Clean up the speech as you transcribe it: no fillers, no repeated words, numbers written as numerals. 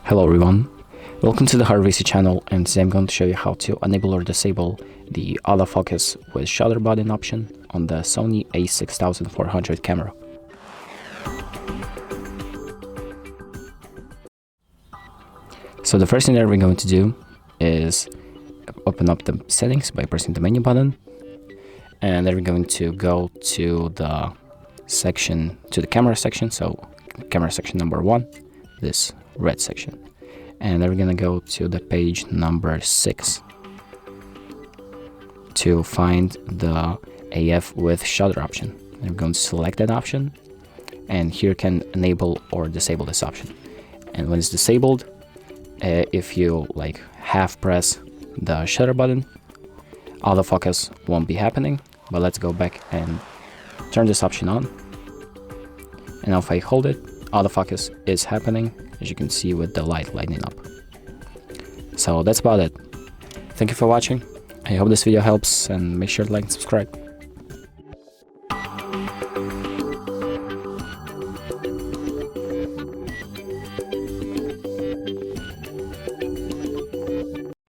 Hello everyone, welcome to the HardReset channel, and today I'm going to show you how to enable or disable the autofocus with shutter button option on the SONY A6400 camera. So the first thing that we're going to do is open up the settings by pressing the menu button, and then we're going to go to the camera section, so camera section number 1, this red section, and then we're gonna go to the page number 6 to find the AF with shutter option. And we're going to select that option, and here can enable or disable this option. And when it's disabled, if you half press the shutter button, autofocus won't be happening. But let's go back and turn this option on, and now if I hold it, autofocus is happening, as you can see with the light lighting up. So that's about it. Thank you for watching. I hope this video helps, and make sure to like and subscribe.